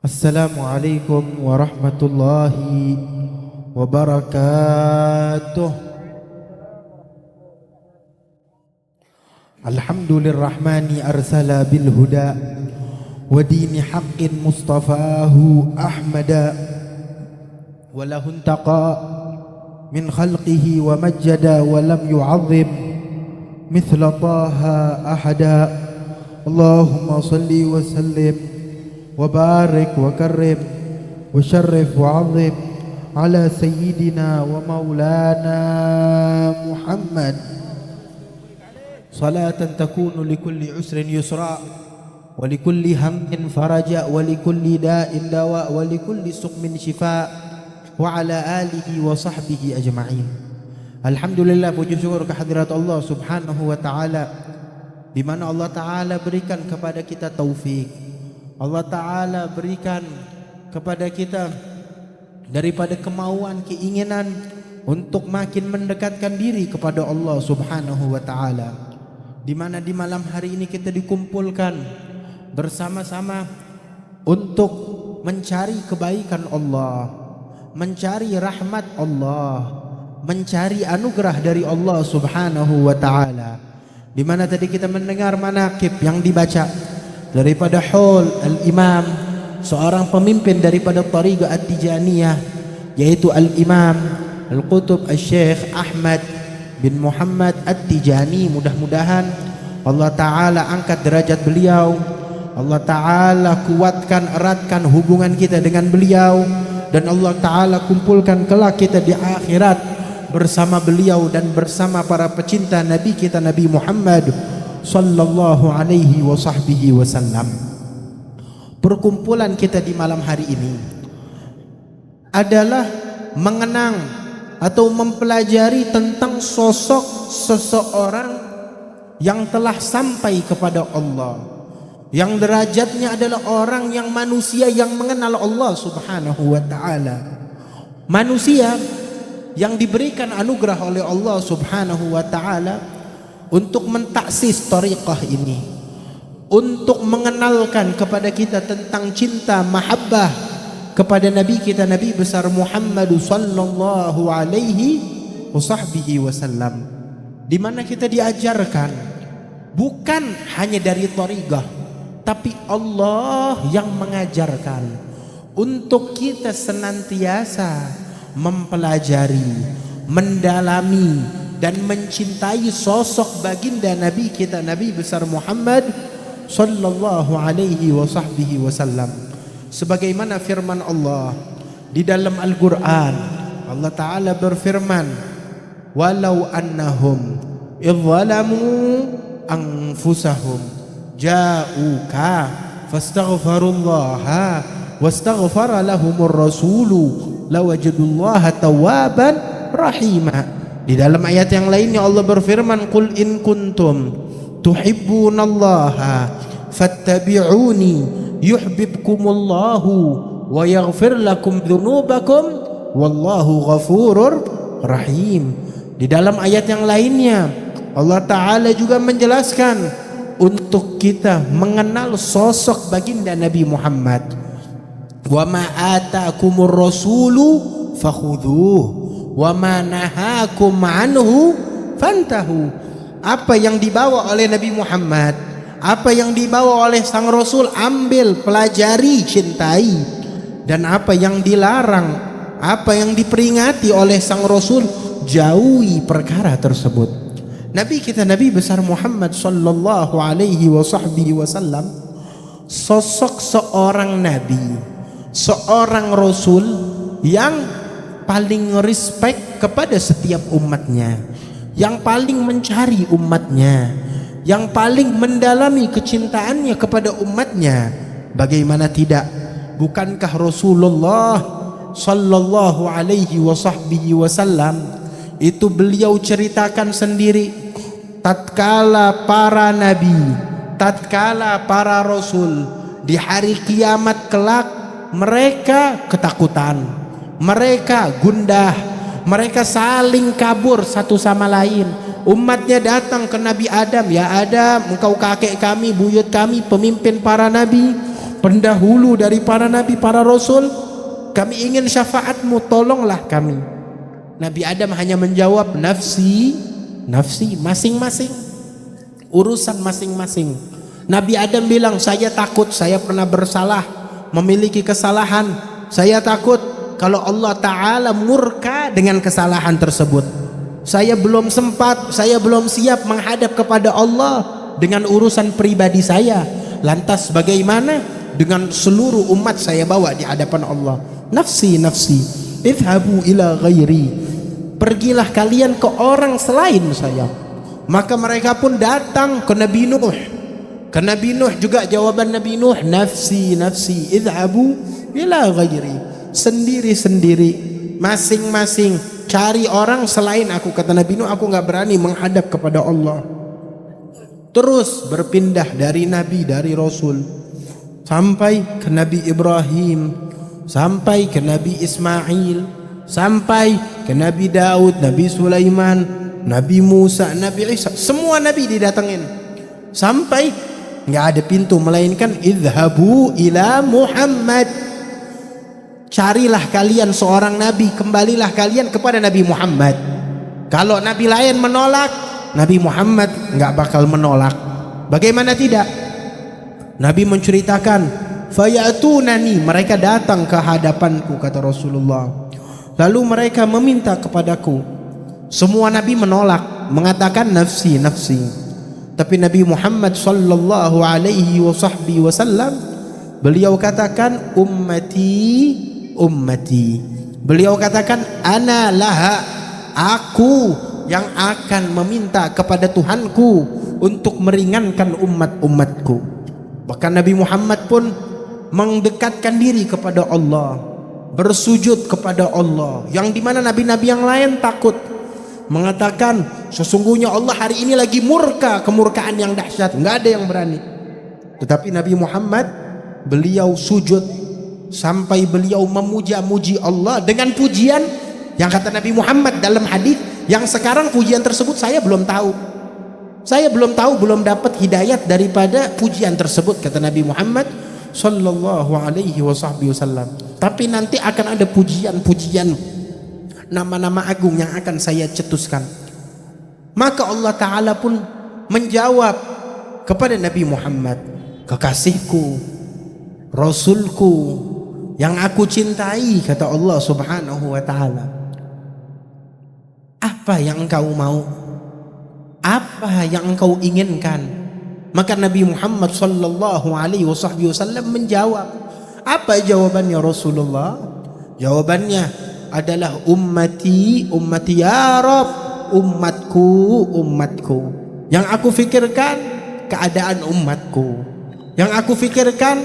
Assalamualaikum warahmatullahi wabarakatuh. Alhamdulillahirrahmani arsala bil huda wa dini haqqin mustafahu ahmada wa lahun taqa min khalqihi wa majjada wa lam yu'azzim mithla taha ahada. Allahumma salli wa sallim وبارك وكرم وشرف وعظم على سيدنا ومولانا محمد صلاة تكون لكل عسر يسرا ولكل هم فرجا ولكل داء دواء ولكل سقم شفاء وعلى آله وصحبه أجمعين. Alhamdulillah, puji syukur kehadirat Allah subhanahu wa ta'ala, di mana Allah ta'ala berikan kepada kita taufik. Allah Ta'ala berikan kepada kita daripada kemauan, keinginan untuk makin mendekatkan diri kepada Allah Subhanahu wa Ta'ala, di mana di malam hari ini kita dikumpulkan bersama-sama untuk mencari kebaikan Allah, mencari rahmat Allah, mencari anugerah dari Allah Subhanahu wa Ta'ala, di mana tadi kita mendengar manaqib yang dibaca daripada Hul Al-Imam, seorang pemimpin daripada Tariqah At-Tijaniyah, yaitu Al-Imam Al-Qutub Al-Syekh Ahmad bin Muhammad At-Tijani. Mudah-mudahan Allah Ta'ala angkat derajat beliau, Allah Ta'ala kuatkan, eratkan hubungan kita dengan beliau, dan Allah Ta'ala kumpulkan kelak kita di akhirat bersama beliau dan bersama para pecinta Nabi kita, Nabi Muhammad sallallahu alaihi wa sahbihi wasallam. Perkumpulan kita di malam hari ini adalah mengenang atau mempelajari tentang sosok seseorang yang telah sampai kepada Allah, yang derajatnya adalah orang yang manusia yang mengenal Allah subhanahu wa ta'ala, manusia yang diberikan anugerah oleh Allah subhanahu wa ta'ala untuk mentaksis tariqah ini, untuk mengenalkan kepada kita tentang cinta mahabbah kepada Nabi kita, Nabi besar Muhammad sallallahu alaihi wasallam, di mana kita diajarkan bukan hanya dari tariqah, tapi Allah yang mengajarkan untuk kita senantiasa mempelajari, mendalami dan mencintai sosok baginda Nabi kita, Nabi besar Muhammad sallallahu alaihi wasallam. Sebagaimana firman Allah di dalam Al-Quran, Allah Ta'ala berfirman, walau annahum idzalamu anfusahum ja'uka fastaghfirullaha wastaghfara lahumur rasulu lawajadullaha tawwaban rahima. Di dalam ayat yang lainnya Allah berfirman, qul in kuntum tuhibbunallaha fattabi'uni yuhibbukumullahu wa yaghfir lakum dzunubakum wallahu ghafurur rahim. Di dalam ayat yang lainnya Allah Ta'ala juga menjelaskan untuk kita mengenal sosok baginda Nabi Muhammad. Wa ma atakumur rasulu fakhudhuhu wa ma nahakum anhu fantahu. Apa yang dibawa oleh Nabi Muhammad, apa yang dibawa oleh sang Rasul, ambil, pelajari, cintai. Dan apa yang dilarang, apa yang diperingati oleh sang Rasul, jauhi perkara tersebut. Nabi kita, Nabi besar Muhammad sallallahu alaihi wasallam, sosok seorang Nabi, seorang Rasul yang paling respect kepada setiap umatnya, yang paling mencari umatnya, yang paling mendalami kecintaannya kepada umatnya. Bagaimana tidak, bukankah Rasulullah sallallahu alaihi wasallam itu beliau ceritakan sendiri, tatkala para nabi, tatkala para rasul di hari kiamat kelak, mereka ketakutan, mereka gundah, mereka saling kabur satu sama lain. Umatnya datang ke Nabi Adam, ya Adam, engkau kakek kami, buyut kami, pemimpin para nabi. pendahulu dari para nabi, para rasul, kami ingin syafaatmu, tolonglah kami. Nabi Adam hanya menjawab, nafsi, nafsi, masing-masing, urusan masing-masing. Nabi Adam bilang, saya takut, saya pernah bersalah, memiliki kesalahan. Saya takut kalau Allah Ta'ala murka dengan kesalahan tersebut. Saya belum sempat, saya belum siap menghadap kepada Allah dengan urusan pribadi saya. Lantas bagaimana dengan seluruh umat saya bawa di hadapan Allah? Nafsi, nafsi, idhabu ila ghairi, pergilah kalian ke orang selain saya. Maka mereka pun datang ke Nabi Nuh. Ke Nabi Nuh juga jawaban Nabi Nuh, nafsi, nafsi, idhabu ila ghairi, sendiri-sendiri, masing-masing, cari orang selain aku. Kata Nabi Nuh, aku gak berani menghadap kepada Allah. Terus berpindah dari Nabi, dari Rasul, sampai ke Nabi Ibrahim, sampai ke Nabi Ismail, sampai ke Nabi Daud, Nabi Sulaiman, Nabi Musa, Nabi Isa. Semua Nabi didatengin, sampai gak ada pintu melainkan idhabu ila Muhammad, carilah kalian seorang Nabi, kembalilah kalian kepada Nabi Muhammad. Kalau Nabi lain menolak, Nabi Muhammad gak bakal menolak. Bagaimana tidak? Nabi menceritakan, fayatunani, mereka datang ke hadapanku, kata Rasulullah, lalu mereka meminta kepadaku. Semua Nabi menolak, mengatakan nafsi, nafsi. Tapi Nabi Muhammad sallallahu alaihi wasallam, beliau katakan ummati, ummati. Beliau katakan ana laha, aku yang akan meminta kepada Tuhanku untuk meringankan umat-umatku. Bahkan Nabi Muhammad pun mendekatkan diri kepada Allah, bersujud kepada Allah, yang dimana nabi-nabi yang lain takut, mengatakan sesungguhnya Allah hari ini lagi murka, kemurkaan yang dahsyat, nggak ada yang berani. Tetapi Nabi Muhammad, beliau sujud sampai beliau memuja-muji Allah dengan pujian yang kata Nabi Muhammad dalam hadis, yang sekarang pujian tersebut saya belum tahu. Saya belum tahu, belum dapat hidayat daripada pujian tersebut, kata Nabi Muhammad sallallahu alaihi wasallam. Tapi nanti akan ada pujian-pujian, nama-nama agung yang akan saya cetuskan. Maka Allah Ta'ala pun menjawab kepada Nabi Muhammad, kekasihku, Rasulku, yang aku cintai, kata Allah Subhanahu wa Ta'ala, apa yang engkau mau? Apa yang engkau inginkan? Maka Nabi Muhammad sallallahu alaihi wasallam menjawab. Apa jawabannya Rasulullah? Jawabannya adalah ummati, ummati ya Rabb, umatku, umatku. Yang aku fikirkan keadaan umatku. Yang aku fikirkan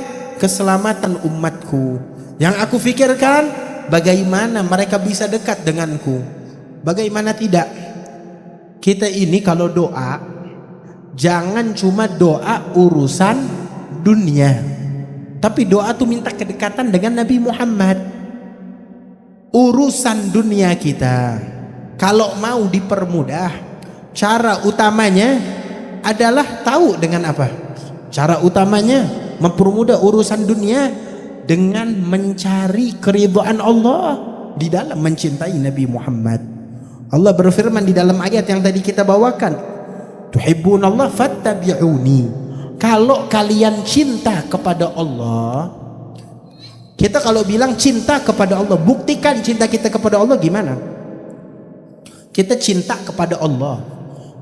keselamatan umatku. Yang aku fikirkan bagaimana mereka bisa dekat denganku. Bagaimana tidak? Kita ini kalau doa, jangan cuma doa urusan dunia, tapi doa tuh minta kedekatan dengan Nabi Muhammad. Urusan dunia kita kalau mau dipermudah, cara utamanya adalah tahu dengan apa? Cara utamanya mempermudah urusan dunia dengan mencari keridhaan Allah di dalam mencintai Nabi Muhammad. Allah berfirman di dalam ayat yang tadi kita bawakan, tuhibbunallah fattabi'uni. Kalau kalian cinta kepada Allah, kita kalau bilang cinta kepada Allah, buktikan cinta kita kepada Allah gimana? Kita cinta kepada Allah,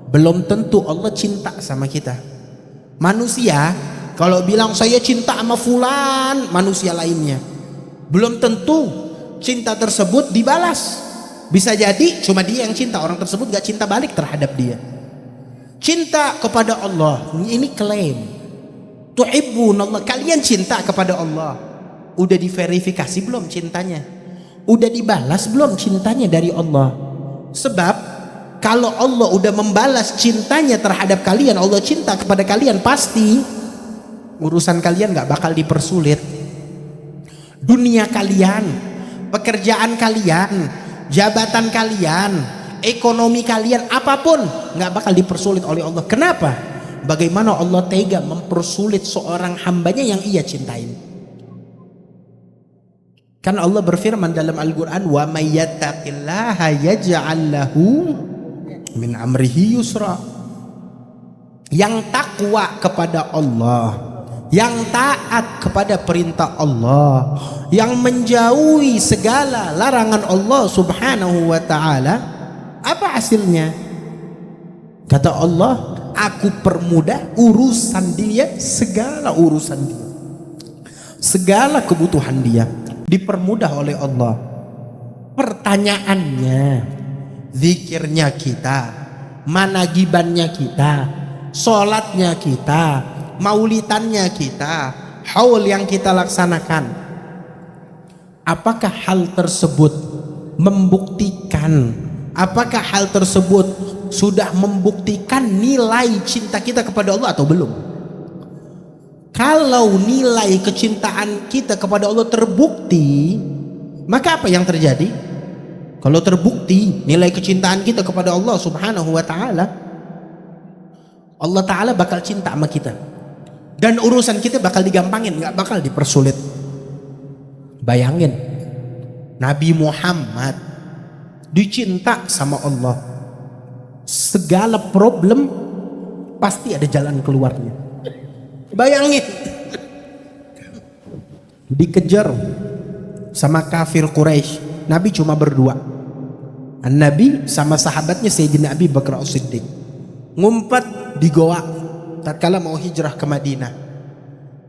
belum tentu Allah cinta sama kita. Manusia kalau bilang saya cinta sama fulan, manusia lainnya, belum tentu cinta tersebut dibalas. Bisa jadi cuma dia yang cinta, orang tersebut gak cinta balik terhadap dia. Cinta kepada Allah, ini klaim. Tuhibbunallah, kalian cinta kepada Allah. Udah diverifikasi belum cintanya? Udah dibalas belum cintanya dari Allah? Sebab kalau Allah udah membalas cintanya terhadap kalian, Allah cinta kepada kalian, pasti urusan kalian gak bakal dipersulit. Dunia kalian, pekerjaan kalian, jabatan kalian, ekonomi kalian, apapun gak bakal dipersulit oleh Allah. Kenapa? bagaimana Allah tega mempersulit seorang hambanya yang ia cintain. Kan Allah berfirman dalam Al-Quran, wa may yattaqillaha yaj'al lahu min amrihi yusra. Yang takwa kepada Allah, yang taat kepada perintah Allah, yang menjauhi segala larangan Allah subhanahu wa ta'ala, apa hasilnya? Kata Allah, aku permudah urusan dia, segala urusan dia, segala kebutuhan dia dipermudah oleh Allah. Pertanyaannya, zikirnya kita, managibannya kita, sholatnya kita, maulitannya kita, haul yang kita laksanakan, apakah hal tersebut membuktikan, apakah hal tersebut sudah membuktikan nilai cinta kita kepada Allah atau belum? Kalau nilai kecintaan kita kepada Allah terbukti, maka apa yang terjadi? Kalau terbukti nilai kecintaan kita kepada Allah subhanahu wa ta'ala, Allah ta'ala bakal cinta sama kita, dan urusan kita bakal digampangin, gak bakal dipersulit. Bayangin, Nabi Muhammad dicinta sama Allah, segala problem pasti ada jalan keluarnya. Bayangin, dikejar sama kafir Quraisy, Nabi cuma berdua, Nabi sama sahabatnya Sayyidina Abi Bakar As-Siddiq, ngumpet di goa tatkala mau hijrah ke Madinah.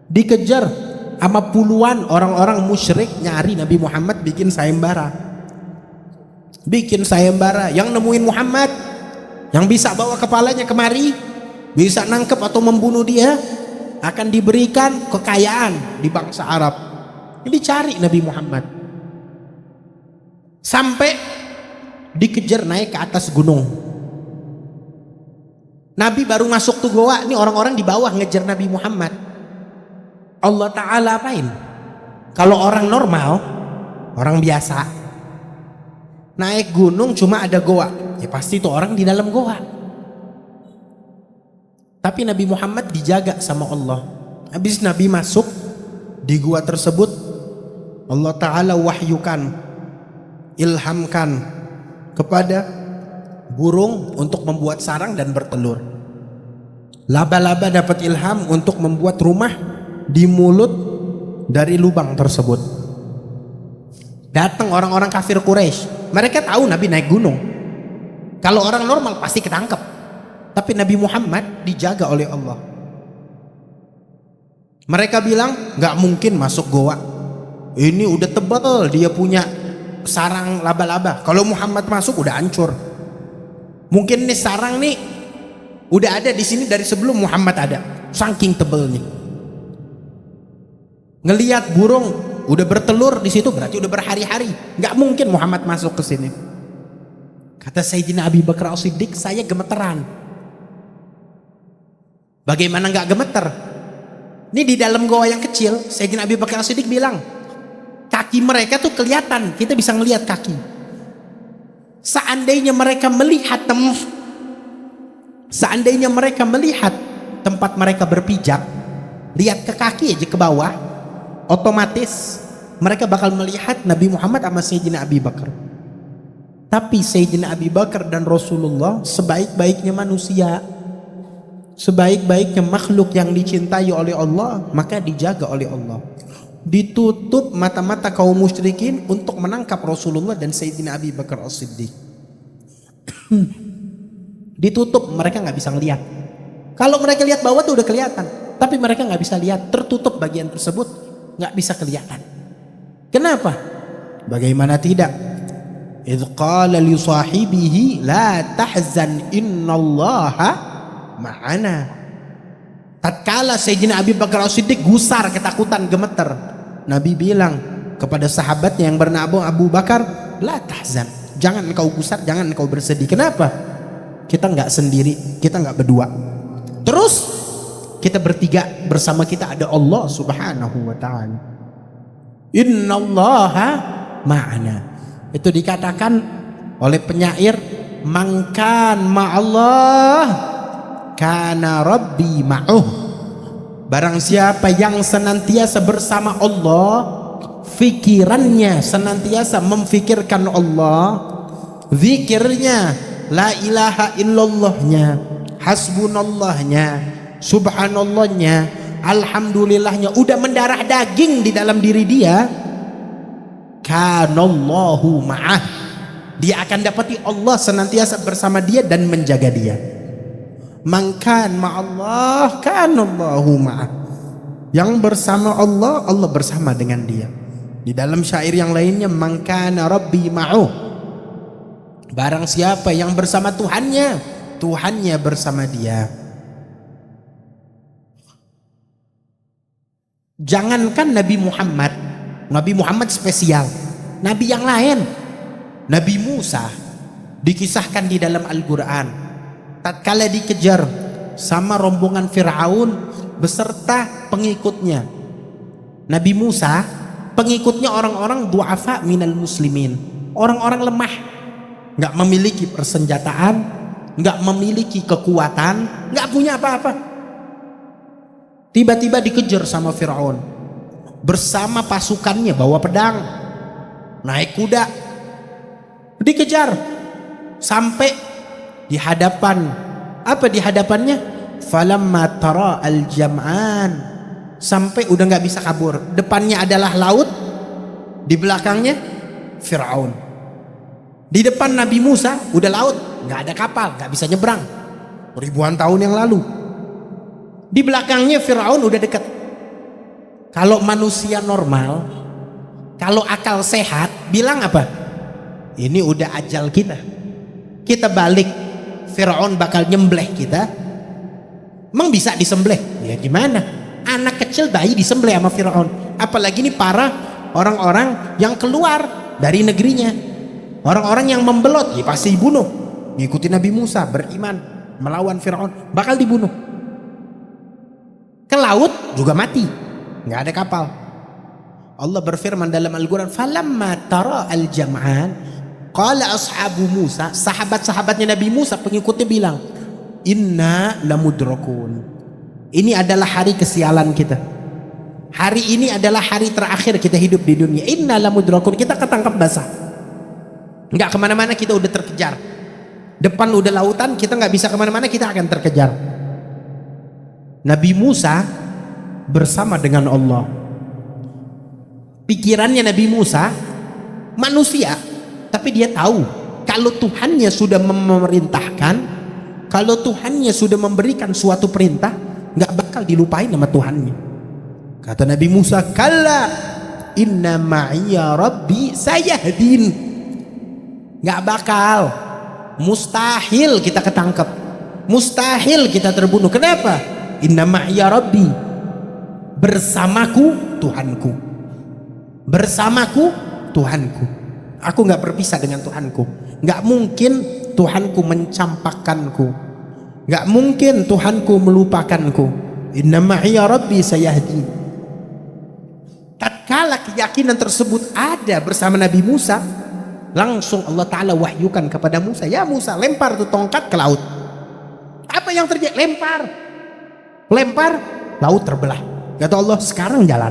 Dikejar sama puluhan orang-orang musyrik, nyari Nabi Muhammad, bikin sayembara. Yang nemuin Muhammad, yang bisa bawa kepalanya kemari, bisa nangkep atau membunuh dia, akan diberikan kekayaan di bangsa Arab. Ini cari Nabi Muhammad, sampai dikejar naik ke atas gunung. Nabi baru masuk tuh goa, ini orang-orang di bawah ngejar Nabi Muhammad. Allah Ta'ala apain? Kalau orang normal, orang biasa, naik gunung cuma ada goa, ya pasti tuh orang di dalam goa. Tapi Nabi Muhammad dijaga sama Allah. Habis Nabi masuk di gua tersebut, Allah Ta'ala wahyukan, ilhamkan kepada burung untuk membuat sarang dan bertelur. Laba-laba dapat ilham untuk membuat rumah di mulut dari lubang tersebut. Datang orang-orang kafir Quraisy, mereka tahu Nabi naik gunung. Kalau orang normal pasti ketangkep, tapi Nabi Muhammad dijaga oleh Allah. Mereka bilang gak mungkin masuk goa, ini udah tebal, dia punya sarang laba-laba, kalau Muhammad masuk udah hancur. Mungkin nih sarang nih udah ada di sini dari sebelum Muhammad ada, saking tebelnya. Ngelihat burung udah bertelur di situ berarti udah berhari-hari, nggak mungkin Muhammad masuk ke sini. Kata Sayyidina Abi Bakar As-Siddiq, saya gemeteran. Bagaimana nggak gemeter? Ini di dalam goa yang kecil, Sayyidina Abi Bakar As-Siddiq bilang, kaki mereka tuh kelihatan, kita bisa ngelihat kaki. Seandainya mereka melihat tempat mereka berpijak, lihat ke kaki aja ke bawah, otomatis mereka bakal melihat Nabi Muhammad sama Sayyidina Abi Bakar. Tapi Sayyidina Abi Bakar dan Rasulullah sebaik-baiknya manusia, sebaik-baiknya makhluk yang dicintai oleh Allah, maka dijaga oleh Allah. Ditutup mata-mata kaum musyrikin untuk menangkap Rasulullah dan Sayyidina Abi Bakar As-Siddiq. Ditutup, mereka nggak bisa ngelihat. Kalau mereka lihat bawah tuh udah kelihatan, tapi mereka nggak bisa lihat, tertutup bagian tersebut, nggak bisa kelihatan. Kenapa? Bagaimana tidak? Idz qala li sahibihi la tahzan innallaha ma'ana. Tatkala Sayyidina Abi Bakar As-Siddiq gusar, ketakutan, gemeter, Nabi bilang kepada sahabatnya yang bernama Abu Bakar, la tahzan, jangan engkau gusar, jangan engkau bersedih. Kenapa? Kita nggak sendiri, kita nggak berdua. Terus kita bertiga, bersama kita ada Allah Subhanahu wa ta'ala. Innallaha ma'ana. Itu dikatakan oleh penyair, mangkan ma'allah kana rabbi ma'uh. Barang siapa yang senantiasa bersama Allah, fikirannya senantiasa memfikirkan Allah, zikirnya, la ilaha illallahnya, hasbunallahnya, subhanallahnya, alhamdulillahnya udah mendarah daging di dalam diri dia, kanallahu ma'ah, dia akan dapati Allah senantiasa bersama dia dan menjaga dia. Man kan ma'allah kanallahu ma'ah, yang bersama Allah, Allah bersama dengan dia. Di dalam syair yang lainnya, man kana rabbi ma'uh, barang siapa yang bersama Tuhannya, Tuhannya bersama dia. Jangankan Nabi Muhammad spesial, Nabi yang lain, Nabi Musa dikisahkan di dalam Al-Quran, tatkala dikejar sama rombongan Fir'aun beserta pengikutnya. Nabi Musa, pengikutnya orang-orang du'afa minal muslimin, orang-orang lemah, nggak memiliki persenjataan, nggak memiliki kekuatan, nggak punya apa-apa. Tiba-tiba dikejar sama Fir'aun bersama pasukannya, bawa pedang, naik kuda, dikejar sampai di hadapan, apa di hadapannya, falamma tara al-jam'an, sampai udah nggak bisa kabur. Depannya adalah laut, di belakangnya Fir'aun. Di depan Nabi Musa udah laut, nggak ada kapal, nggak bisa nyebrang, ribuan tahun yang lalu. Di belakangnya Fir'aun udah dekat. Kalau manusia normal, kalau akal sehat, bilang apa? Ini udah ajal kita, kita balik, Fir'aun bakal nyembleh kita. Emang bisa disembelih? Ya gimana? Anak kecil bayi disembelih sama Fir'aun. Apalagi ini para orang-orang yang keluar dari negerinya, orang-orang yang membelot, ya pasti dibunuh. Ngikuti Nabi Musa, beriman, melawan Fir'aun, bakal dibunuh. Ke laut juga mati, nggak ada kapal. Allah berfirman dalam Al-Quran, falamma tara al-jam'an qala ashabu Musa, sahabat-sahabatnya Nabi Musa, pengikutnya bilang, inna lamudrakun, ini adalah hari kesialan kita, hari ini adalah hari terakhir kita hidup di dunia. Inna lamudrakun, kita ketangkap basah, nggak kemana-mana, kita udah terkejar. Depan udah lautan, kita nggak bisa kemana-mana, kita akan terkejar. Nabi Musa bersama dengan Allah. Pikirannya Nabi Musa manusia, tapi dia tahu kalau Tuhannya sudah memerintahkan, kalau Tuhannya sudah memberikan suatu perintah, nggak bakal dilupain sama Tuhannya. Kata Nabi Musa, kalla inna ma'iya rabbi sayahdin, nggak bakal, mustahil kita ketangkep, mustahil kita terbunuh. Kenapa? Inna ma'iya rabbi, bersamaku Tuhanku, bersamaku Tuhanku, aku nggak berpisah dengan Tuhanku. Nggak mungkin Tuhanku mencampakkanku, nggak mungkin Tuhanku melupakanku. Inna ma'iya rabbi sayahdi. Tatkala keyakinan tersebut ada bersama Nabi Musa, langsung Allah Ta'ala wahyukan kepada Musa, ya Musa, lempar tuh tongkat ke laut. Apa yang terjadi? Lempar, laut terbelah. Kata Allah, sekarang jalan.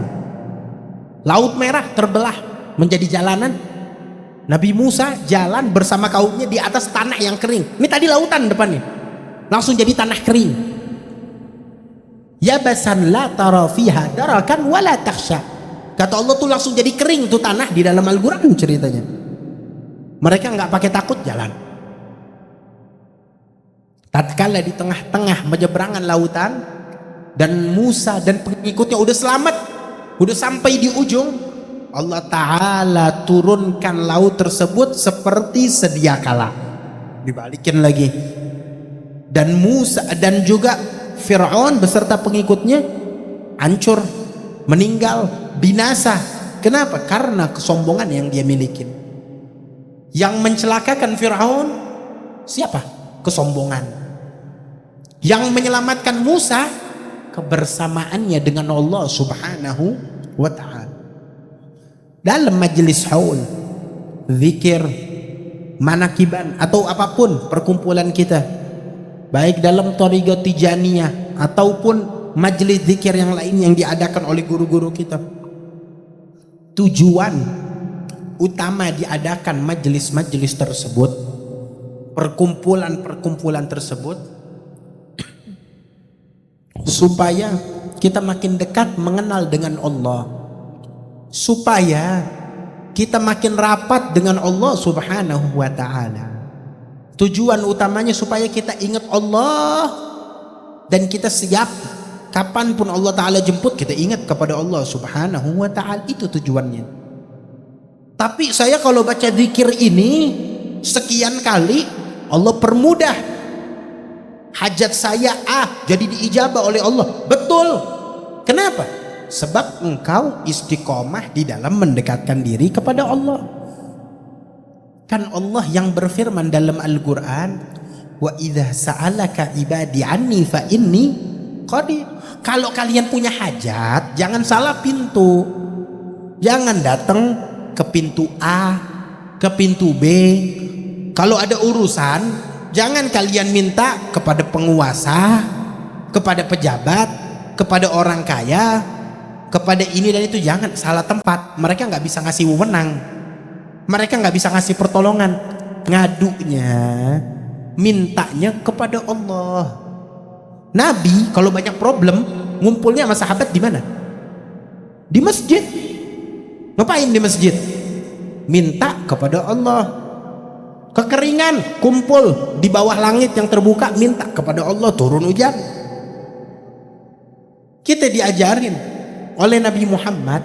Laut merah terbelah menjadi jalanan. Nabi Musa jalan bersama kaumnya di atas tanah yang kering. Ini tadi lautan depannya, langsung jadi tanah kering. Yabasan la tara fiha darakan wala takhsha. Kata Allah tuh langsung jadi kering tuh tanah di dalam Al-Quran ceritanya. Mereka nggak pakai takut jalan. Tatkala di tengah-tengah menyeberangan lautan, dan Musa dan pengikutnya udah selamat, udah sampai di ujung, Allah Ta'ala turunkan laut tersebut seperti sedia kala, dibalikin lagi. Dan Musa dan juga Fir'aun beserta pengikutnya hancur, meninggal, binasa. Kenapa? Karena kesombongan yang dia miliki. Yang mencelakakan Fir'aun siapa? Kesombongan. Yang menyelamatkan Musa, kebersamaannya dengan Allah Subhanahu wa ta'ala. Dalam majelis haul, zikir, manakiban, atau apapun perkumpulan kita, baik dalam Thariqah Tijaniyah ataupun majelis zikir yang lain yang diadakan oleh guru-guru kita. Tujuan utama diadakan majelis-majelis tersebut, perkumpulan-perkumpulan tersebut, supaya kita makin dekat mengenal dengan Allah, supaya kita makin rapat dengan Allah Subhanahu wa ta'ala. Tujuan utamanya supaya kita ingat Allah dan kita siap kapanpun Allah ta'ala jemput, kita ingat kepada Allah Subhanahu wa ta'ala. Itu tujuannya. Tapi saya kalau baca zikir ini sekian kali, Allah permudah hajat saya jadi diijabah oleh Allah. Betul. Kenapa? Sebab engkau istiqomah di dalam mendekatkan diri kepada Allah. Kan Allah yang berfirman dalam Al-Quran, wa idza sa'alaka ibadi anni fa inni qadir. Kalau kalian punya hajat, jangan salah pintu. Jangan datang ke pintu A, ke pintu B. Kalau ada urusan, jangan kalian minta kepada penguasa, kepada pejabat, kepada orang kaya, kepada ini dan itu. Jangan, salah tempat. Mereka nggak bisa ngasih wewenang, mereka nggak bisa ngasih pertolongan. Ngadunya, mintanya kepada Allah. Nabi kalau banyak problem ngumpulnya sama sahabat di mana? Di masjid. Ngapain di masjid? Minta kepada Allah. Kekeringan, kumpul di bawah langit yang terbuka, minta kepada Allah turun hujan. Kita diajarin oleh Nabi Muhammad,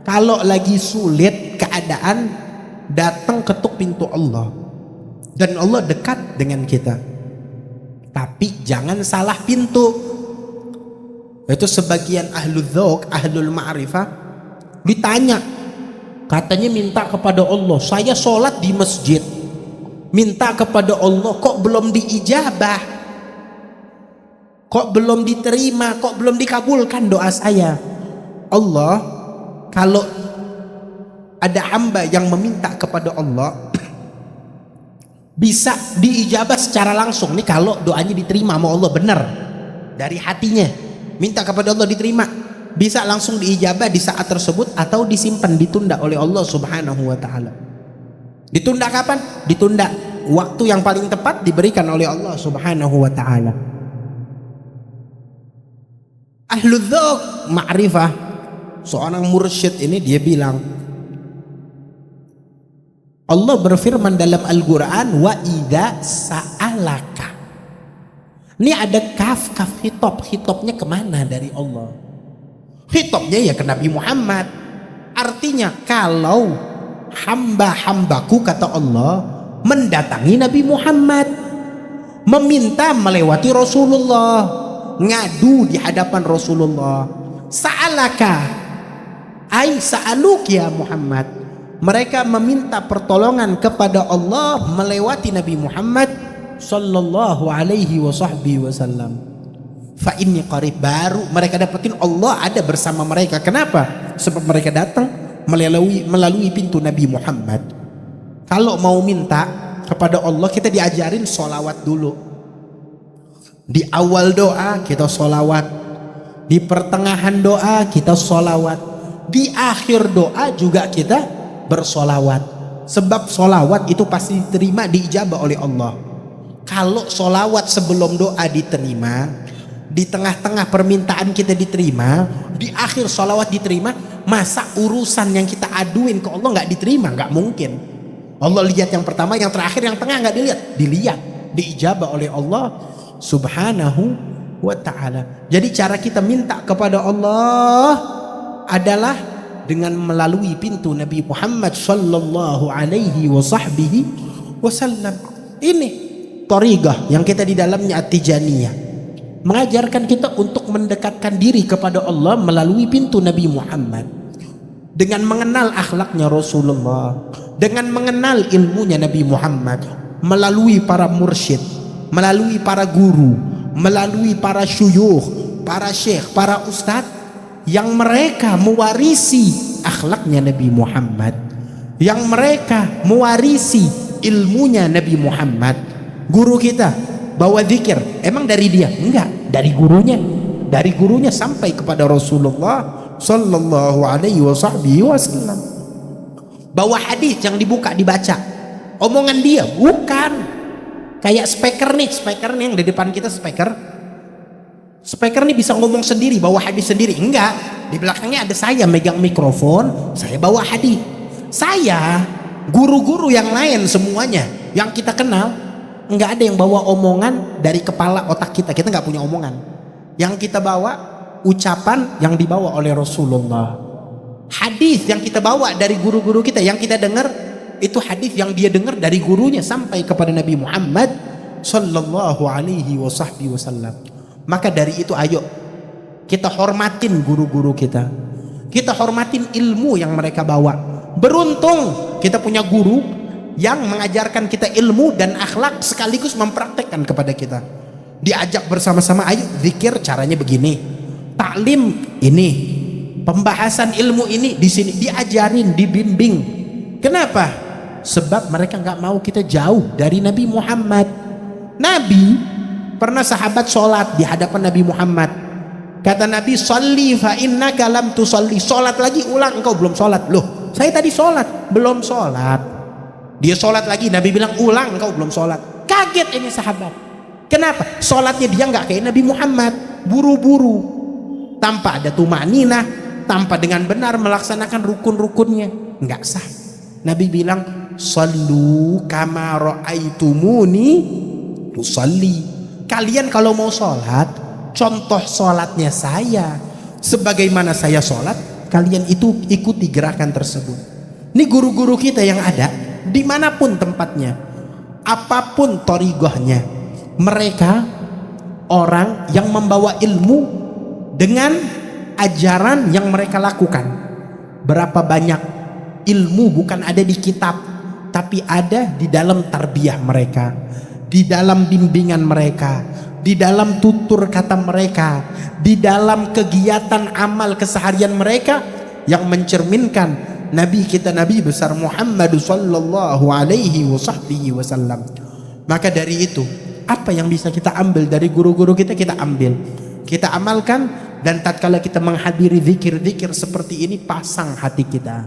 kalau lagi sulit keadaan, datang ketuk pintu Allah, dan Allah dekat dengan kita. Tapi jangan salah pintu. Itu sebagian ahlul dzauq, ahlul ma'rifah ditanya, katanya minta kepada Allah, saya sholat di masjid, minta kepada Allah, kok belum diijabah, kok belum diterima, kok belum dikabulkan doa saya. Allah, kalau ada hamba yang meminta kepada Allah, bisa diijabah secara langsung nih kalau doanya diterima sama Allah, benar dari hatinya, minta kepada Allah diterima, bisa langsung diijabah di saat tersebut, atau disimpan, ditunda oleh Allah Subhanahu wa ta'ala. Ditunda kapan? Ditunda waktu yang paling tepat diberikan oleh Allah Subhanahu wa ta'ala. Ahlul dzauq ma'rifah, seorang mursyid ini dia bilang, Allah berfirman dalam Al-Quran, wa idza sa'alaka. Ini ada kaf khitab. Khitabnya kemana dari Allah? Khitabnya ya ke Nabi Muhammad. Artinya kalau hamba-hambaku, kata Allah, mendatangi Nabi Muhammad, meminta melewati Rasulullah, ngadu di hadapan Rasulullah, sa'alaka ay sa'aluk ya Muhammad, mereka meminta pertolongan kepada Allah melewati Nabi Muhammad sallallahu alaihi wasallam. Fa inni qarib, baru mereka dapetin Allah ada bersama mereka. Kenapa? Sebab mereka datang melalui pintu Nabi Muhammad. Kalau mau minta kepada Allah, kita diajarin sholawat dulu. Di awal doa kita sholawat, di pertengahan doa kita sholawat, di akhir doa juga kita bersolawat. Sebab solawat itu pasti diterima, diijabah oleh Allah. Kalau solawat sebelum doa diterima, di tengah-tengah permintaan kita diterima, di akhir solawat diterima, masa urusan yang kita aduin ke Allah nggak diterima? Nggak mungkin. Allah lihat yang pertama, yang terakhir, yang tengah nggak dilihat? Dilihat, diijabah oleh Allah Subhanahu wa ta'ala. Jadi cara kita minta kepada Allah adalah dengan melalui pintu Nabi Muhammad sallallahu alaihi wasallam. Ini thariqah yang kita di dalamnya At-Tijaniyah, mengajarkan kita untuk mendekatkan diri kepada Allah melalui pintu Nabi Muhammad, dengan mengenal akhlaknya Rasulullah, dengan mengenal ilmunya Nabi Muhammad, melalui para mursyid, melalui para guru, melalui para syuyukh, para syekh, para ustadz, yang mereka mewarisi akhlaknya Nabi Muhammad, yang mereka mewarisi ilmunya Nabi Muhammad. Guru kita bawa zikir. Emang dari dia? Enggak, dari gurunya. Dari gurunya sampai kepada Rasulullah sallallahu alaihi wasallam. Bawa hadis yang dibuka dibaca. Omongan dia bukan. Kayak speaker nih yang di depan kita speaker. Speaker nih bisa ngomong sendiri, bawa hadis sendiri. Enggak, di belakangnya ada saya megang mikrofon, saya bawa hadis. Saya, guru-guru yang lain semuanya yang kita kenal, enggak ada yang bawa omongan dari kepala otak kita. Kita enggak punya omongan. Yang kita bawa ucapan yang dibawa oleh Rasulullah. Hadis yang kita bawa dari guru-guru kita, yang kita dengar itu hadis yang dia dengar dari gurunya sampai kepada Nabi Muhammad sallallahu alaihi wasallam. Maka dari itu ayo kita hormatin guru-guru kita. Kita hormatin ilmu yang mereka bawa. Beruntung kita punya guru yang mengajarkan kita ilmu dan akhlak sekaligus mempraktekkan kepada kita. Diajak bersama-sama, ayo zikir caranya begini. Taklim ini, pembahasan ilmu ini di sini diajarin, dibimbing. Kenapa? Sebab mereka nggak mau kita jauh dari Nabi Muhammad. Nabi pernah sahabat sholat di hadapan Nabi Muhammad. Kata Nabi, "Sholli fa innaka lam tusolli." Sholat lagi, ulang, engkau belum sholat. Loh, saya tadi sholat. Belum sholat. Dia sholat lagi, Nabi bilang, ulang, engkau belum sholat. Kaget ini sahabat. Kenapa? Sholatnya dia nggak kayak Nabi Muhammad, buru-buru, tanpa ada tumaninah, tanpa dengan benar melaksanakan rukun-rukunnya, nggak sah. Nabi bilang, "Shallu kama ra'aitumuni usalli." Kalian kalau mau sholat, contoh sholatnya saya. Sebagaimana saya sholat, kalian itu ikuti gerakan tersebut. Ini guru-guru kita yang ada, dimanapun tempatnya, apapun thariqahnya, mereka orang yang membawa ilmu dengan ajaran yang mereka lakukan. Berapa banyak ilmu bukan ada di kitab, tapi ada di dalam tarbiyah mereka, di dalam bimbingan mereka, di dalam tutur kata mereka, di dalam kegiatan amal keseharian mereka yang mencerminkan Nabi kita, Nabi besar Muhammad sallallahu alaihi wasallam. Maka dari itu, apa yang bisa kita ambil dari guru-guru kita, kita ambil, kita amalkan. Dan tatkala kita menghadiri zikir-zikir seperti ini, pasang hati kita,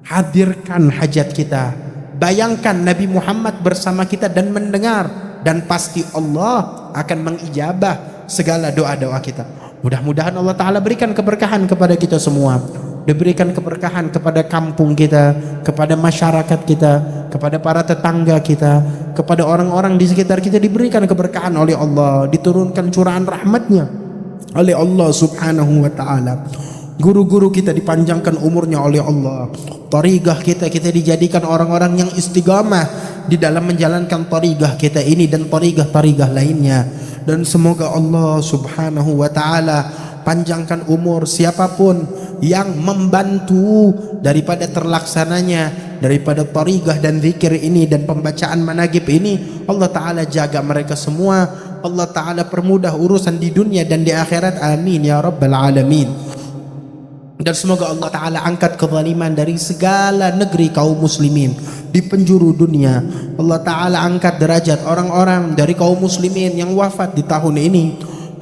hadirkan hajat kita. Bayangkan Nabi Muhammad bersama kita dan mendengar, dan pasti Allah akan mengijabah segala doa-doa kita. Mudah-mudahan Allah Ta'ala berikan keberkahan kepada kita semua, diberikan keberkahan kepada kampung kita, kepada masyarakat kita, kepada para tetangga kita, kepada orang-orang di sekitar kita, diberikan keberkahan oleh Allah, diturunkan curahan rahmatnya oleh Allah Subhanahu wa Ta'ala. Guru-guru kita dipanjangkan umurnya oleh Allah. Thariqah kita dijadikan orang-orang yang istiqamah di dalam menjalankan thariqah kita ini dan thariqah lainnya. Dan semoga Allah Subhanahu wa Ta'ala panjangkan umur siapapun yang membantu daripada terlaksananya daripada thariqah dan zikir ini dan pembacaan managib ini. Allah Ta'ala jaga mereka semua. Allah Ta'ala permudah urusan di dunia dan di akhirat. Amin ya rabbal alamin. Dan semoga Allah Ta'ala angkat kezaliman dari segala negeri kaum muslimin di penjuru dunia. Allah Ta'ala angkat derajat orang-orang dari kaum muslimin yang wafat di tahun ini.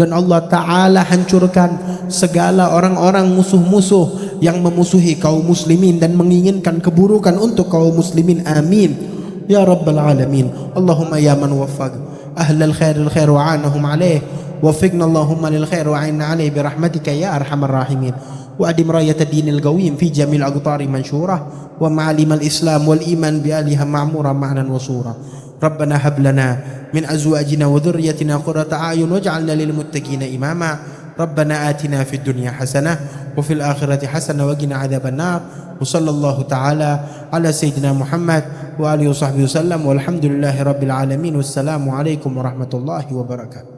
Dan Allah Ta'ala hancurkan segala orang-orang musuh-musuh yang memusuhi kaum muslimin dan menginginkan keburukan untuk kaum muslimin. Amin ya rabbal alamin. Allahumma ya man waffaq ahlal khairil khair wa anahum alaih, wafiqna Allahumma lil khair wa a'inna alaih birahmatika ya arhamar rahimin. وأدم راية الدين القويم في جميع الأقطار منشورة ومعالم الإسلام والإيمان بآلها معمورة معنا وصورة. ربنا هب لنا من أزواجنا وذريتنا قرة أعين واجعلنا للمتقين إماما. ربنا آتنا في الدنيا حسنة وفي الآخرة حسنة وقنا عذاب النار. وصلى الله تعالى على سيدنا محمد وآله وصحبه وسلم والحمد لله رب العالمين والسلام عليكم ورحمة الله وبركاته.